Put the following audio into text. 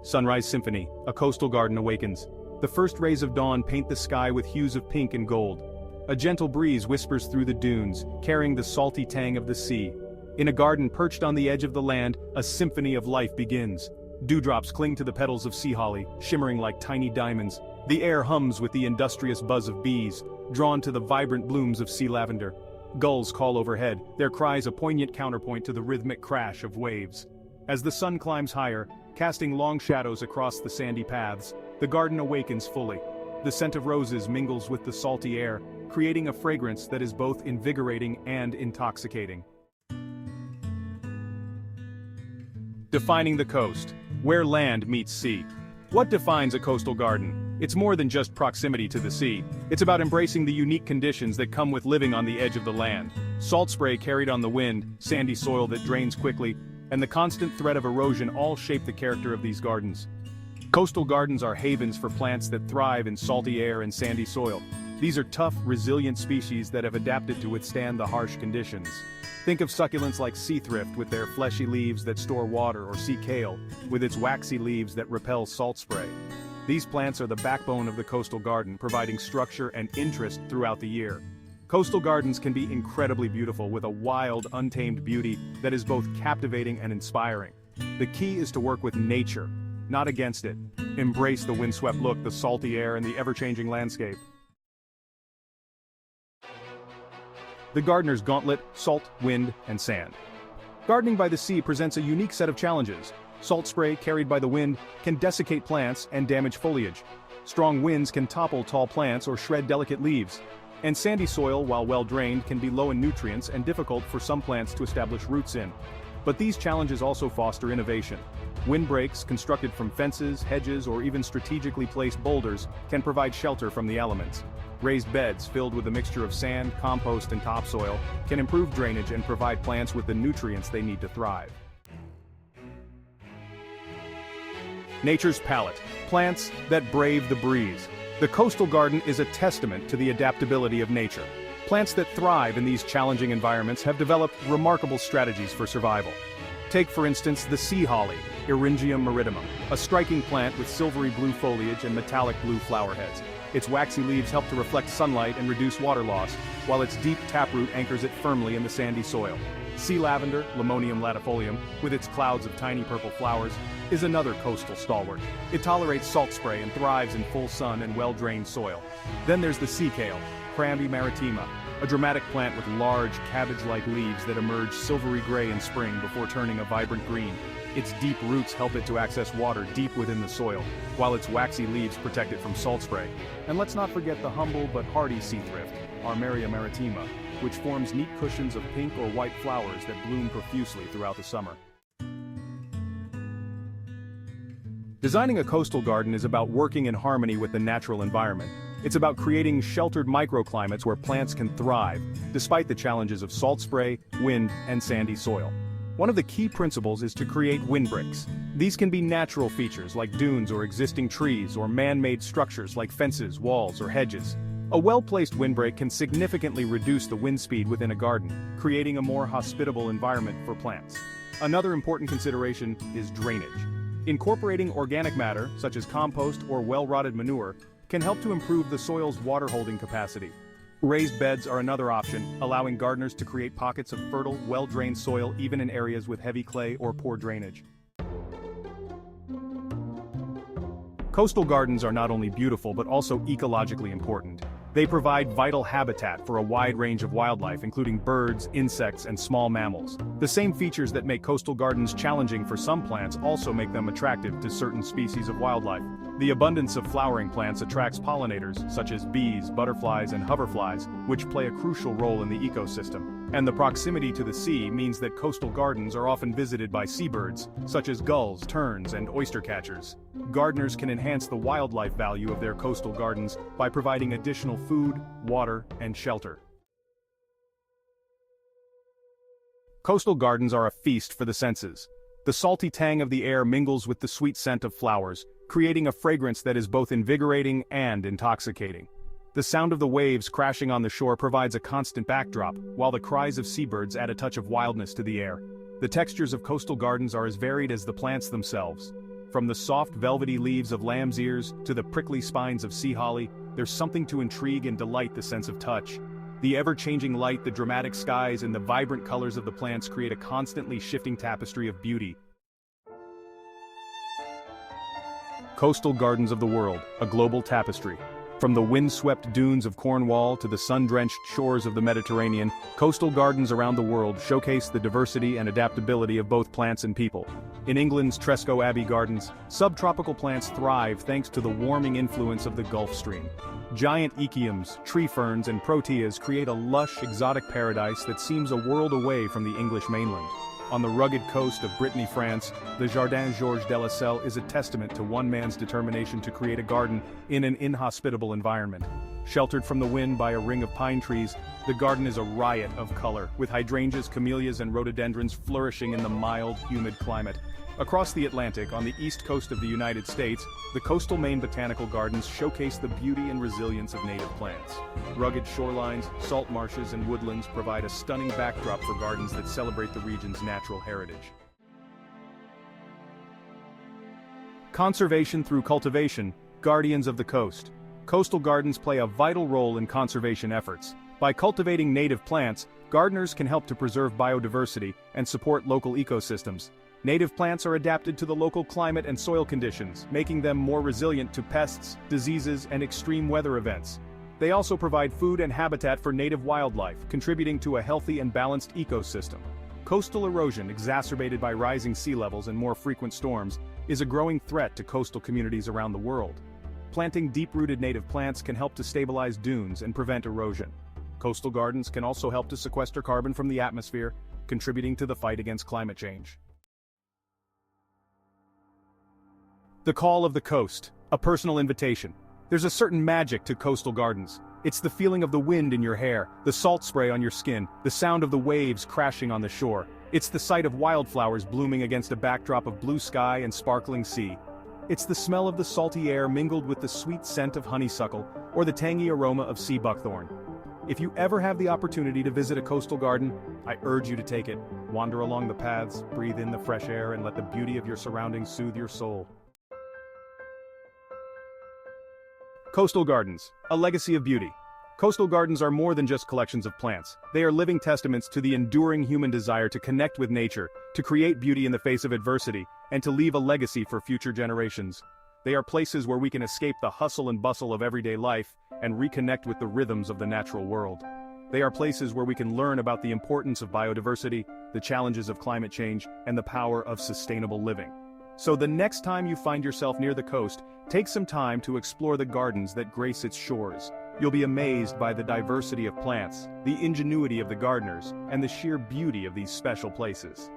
Sunrise Symphony, a coastal garden awakens. The first rays of dawn paint the sky with hues of pink and gold. A gentle breeze whispers through the dunes, carrying the salty tang of the sea. In a garden perched on the edge of the land, a symphony of life begins. Dewdrops cling to the petals of sea holly, shimmering like tiny diamonds. The air hums with the industrious buzz of bees, drawn to the vibrant blooms of sea lavender. Gulls call overhead, their cries a poignant counterpoint to the rhythmic crash of waves. As the sun climbs higher, casting long shadows across the sandy paths, the garden awakens fully. The scent of roses mingles with the salty air, creating a fragrance that is both invigorating and intoxicating. Defining the coast, where land meets sea. What defines a coastal garden? It's more than just proximity to the sea. It's about embracing the unique conditions that come with living on the edge of the land. Salt spray carried on the wind, sandy soil that drains quickly, and the constant threat of erosion all shape the character of these gardens. Coastal gardens are havens for plants that thrive in salty air and sandy soil. These are tough, resilient species that have adapted to withstand the harsh conditions. Think of succulents like sea thrift with their fleshy leaves that store water, or sea kale, with its waxy leaves that repel salt spray. These plants are the backbone of the coastal garden, providing structure and interest throughout the year. Coastal gardens can be incredibly beautiful with a wild, untamed beauty that is both captivating and inspiring. The key is to work with nature, not against it. Embrace the windswept look, the salty air, and the ever-changing landscape. The gardener's gauntlet: salt, wind, and sand. Gardening by the sea presents a unique set of challenges. Salt spray carried by the wind can desiccate plants and damage foliage. Strong winds can topple tall plants or shred delicate leaves. And sandy soil, while well drained, can be low in nutrients and difficult for some plants to establish roots in. But these challenges also foster innovation. Windbreaks, constructed from fences, hedges, or even strategically placed boulders, can provide shelter from the elements. Raised beds filled with a mixture of sand, compost, and topsoil can improve drainage and provide plants with the nutrients they need to thrive. Nature's palette: plants that brave the breeze. The coastal garden is a testament to the adaptability of nature. Plants that thrive in these challenging environments have developed remarkable strategies for survival. Take, for instance, the sea holly, Eryngium meridimum, a striking plant with silvery blue foliage and metallic blue flower heads. Its waxy leaves help to reflect sunlight and reduce water loss, while its deep taproot anchors it firmly in the sandy soil. Sea lavender, Limonium latifolium, with its clouds of tiny purple flowers, is another coastal stalwart. It tolerates salt spray and thrives in full sun and well-drained soil. Then there's the sea kale, Crambi maritima, a dramatic plant with large, cabbage-like leaves that emerge silvery gray in spring before turning a vibrant green. Its deep roots help it to access water deep within the soil, while its waxy leaves protect it from salt spray. And let's not forget the humble but hardy sea thrift, Armeria maritima, which forms neat cushions of pink or white flowers that bloom profusely throughout the summer. Designing a coastal garden is about working in harmony with the natural environment. It's about creating sheltered microclimates where plants can thrive, despite the challenges of salt spray, wind, and sandy soil. One of the key principles is to create windbreaks. These can be natural features like dunes or existing trees, or man-made structures like fences, walls, or hedges. A well-placed windbreak can significantly reduce the wind speed within a garden, creating a more hospitable environment for plants. Another important consideration is drainage. Incorporating organic matter, such as compost or well-rotted manure, can help to improve the soil's water-holding capacity. Raised beds are another option, allowing gardeners to create pockets of fertile, well-drained soil even in areas with heavy clay or poor drainage. Coastal gardens are not only beautiful but also ecologically important. They provide vital habitat for a wide range of wildlife, including birds, insects, and small mammals. The same features that make coastal gardens challenging for some plants also make them attractive to certain species of wildlife. The abundance of flowering plants attracts pollinators, such as bees, butterflies, and hoverflies, which play a crucial role in the ecosystem. And the proximity to the sea means that coastal gardens are often visited by seabirds, such as gulls, terns, and oystercatchers. Gardeners can enhance the wildlife value of their coastal gardens by providing additional food, water, and shelter. Coastal gardens are a feast for the senses. The salty tang of the air mingles with the sweet scent of flowers, creating a fragrance that is both invigorating and intoxicating. The sound of the waves crashing on the shore provides a constant backdrop, while the cries of seabirds add a touch of wildness to the air. The textures of coastal gardens are as varied as the plants themselves. From the soft velvety leaves of lamb's ears to the prickly spines of sea holly, there's something to intrigue and delight the sense of touch. The ever-changing light, the dramatic skies, and the vibrant colors of the plants create a constantly shifting tapestry of beauty. Coastal gardens of the world, a global tapestry. From the wind-swept dunes of Cornwall to the sun-drenched shores of the Mediterranean, coastal gardens around the world showcase the diversity and adaptability of both plants and people. In England's Tresco Abbey Gardens, subtropical plants thrive thanks to the warming influence of the Gulf Stream. Giant echiums, tree ferns, and proteas create a lush, exotic paradise that seems a world away from the English mainland. On the rugged coast of Brittany, France, the Jardin Georges de la Selle is a testament to one man's determination to create a garden in an inhospitable environment. Sheltered from the wind by a ring of pine trees, the garden is a riot of color, with hydrangeas, camellias, and rhododendrons flourishing in the mild, humid climate. Across the Atlantic, on the east coast of the United States, the coastal Maine botanical gardens showcase the beauty and resilience of native plants. Rugged shorelines, salt marshes, and woodlands provide a stunning backdrop for gardens that celebrate the region's natural heritage. Conservation through cultivation, guardians of the coast. Coastal gardens play a vital role in conservation efforts. By cultivating native plants, gardeners can help to preserve biodiversity and support local ecosystems. Native plants are adapted to the local climate and soil conditions, making them more resilient to pests, diseases, and extreme weather events. They also provide food and habitat for native wildlife, contributing to a healthy and balanced ecosystem. Coastal erosion, exacerbated by rising sea levels and more frequent storms, is a growing threat to coastal communities around the world. Planting deep-rooted native plants can help to stabilize dunes and prevent erosion. Coastal gardens can also help to sequester carbon from the atmosphere, contributing to the fight against climate change. The call of the coast, a personal invitation. There's a certain magic to coastal gardens. It's the feeling of the wind in your hair, the salt spray on your skin, the sound of the waves crashing on the shore. It's the sight of wildflowers blooming against a backdrop of blue sky and sparkling sea. It's the smell of the salty air mingled with the sweet scent of honeysuckle, or the tangy aroma of sea buckthorn. If you ever have the opportunity to visit a coastal garden, I urge you to take it. Wander along the paths, breathe in the fresh air, and let the beauty of your surroundings soothe your soul. Coastal gardens, a legacy of beauty. Coastal gardens are more than just collections of plants. They are living testaments to the enduring human desire to connect with nature, to create beauty in the face of adversity, and to leave a legacy for future generations. They are places where we can escape the hustle and bustle of everyday life and reconnect with the rhythms of the natural world. They are places where we can learn about the importance of biodiversity, the challenges of climate change, and the power of sustainable living. So the next time you find yourself near the coast, take some time to explore the gardens that grace its shores. You'll be amazed by the diversity of plants, the ingenuity of the gardeners, and the sheer beauty of these special places.